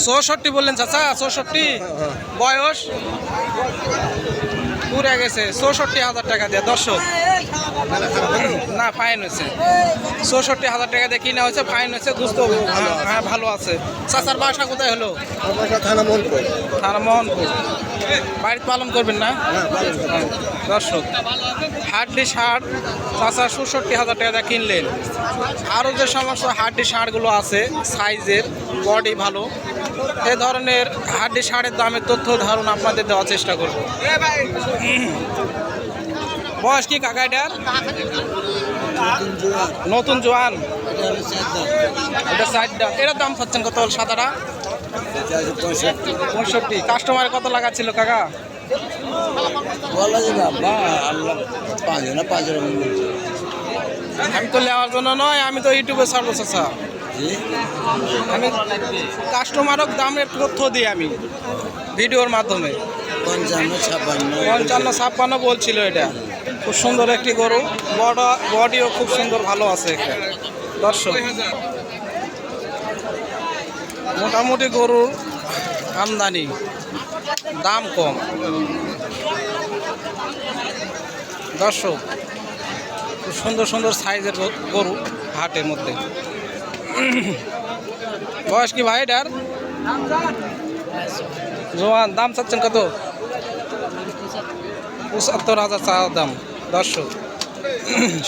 64 বললেন চাচা, 64 বয়স পুরে গেছে। 64,000 টাকা দিয়ে দর্শক, না ফাইন হয়েছে। 64,000 টাকা দিয়ে কিনা হয়েছে, ফাইন হয়েছে। দুস্থ হ্যাঁ ভালো আছে। চাচার বাসা কোথায় হলো? থানা মোহনপুর। বাড়িতে পালন করবেন না? দর্শক, হাড্ডি ষাঁড় চাচা 64,000 টাকা দিয়ে কিনলেন। আরও যে সমস্ত হাড্ডি ষাঁড়গুলো আছে সাইজের, বডি ভালো, এ ধরনের হাড্ডি ষাঁড়ের দামের তথ্য ধারণা আপনাদের দেওয়ার চেষ্টা করব। বয়স কি কাকা এটার? নতুন জোয়ান, এটা সাইডটা। এটার দাম পাচ্ছেন কত? সাদাটা 65। কাস্টমারে কত লাগাচ্ছিল কাকা? আমি তো নেওয়ার জন্য নয়, আমি তো ইউটিউবে ছাড়বো চাচা। আমি কাস্টমারক দামের তথ্য দিই আমি ভিডিওর মাধ্যমে। 55-56 বলছিল। এটা খুব সুন্দর একটি গরু, বডিও খুব সুন্দর ভালো আছে একটা। দর্শক, মোটামুটি গরুর আমদানি, দাম কম। দর্শক, খুব সুন্দর সুন্দর সাইজের গরু হাটের মধ্যে। বয়স কি ভাই এটার? জোয়ান। দাম চাচ্ছেন কত? 75,000 চাওয়ার দাম। দর্শক,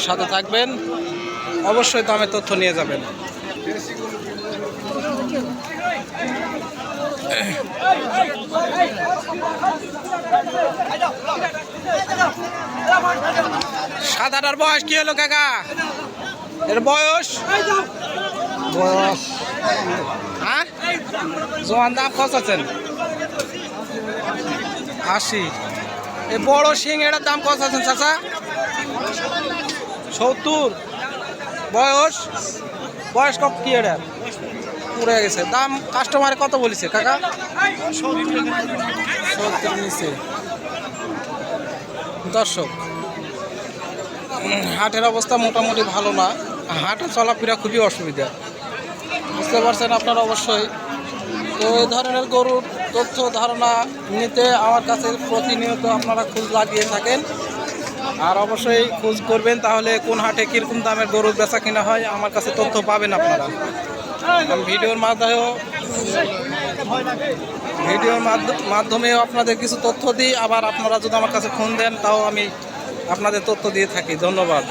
সাথে থাকবেন, অবশ্যই দামের তথ্য নিয়ে যাবেন। সাদাটার বয়স কি হলো কাকা? এর বয়স হ্যাঁ জোয়ান। দাম কত আছেন? 80। এই বড় শিং এটার দাম কত আছেন চাচা? 70। বয়স কত কি এটা? পুড়ে গেছে। দাম কাস্টমারে কত বলেছে কাকা? 70 নিচে। দর্শক, হাটের অবস্থা মোটামুটি ভালো না, হাটে চলাফেরা খুবই অসুবিধা, বুঝতে পারছেন আপনারা অবশ্যই। তো এই ধরনের গরুর তথ্য ধারণা নিতে আমার কাছে প্রতিনিয়ত আপনারা খোঁজ লাগিয়ে থাকেন, আর অবশ্যই খোঁজ করবেন, তাহলে কোন হাটে কীরকম দামের গরুর বেচা কিনা হয় আমার কাছে তথ্য পাবেন আপনারা। আমি ভিডিওর মাধ্যমেও আপনাদের কিছু তথ্য দিই, আবার আপনারা যদি আমার কাছে ফোন দেন তাও আমি আপনাদের তথ্য দিয়ে থাকি। ধন্যবাদ।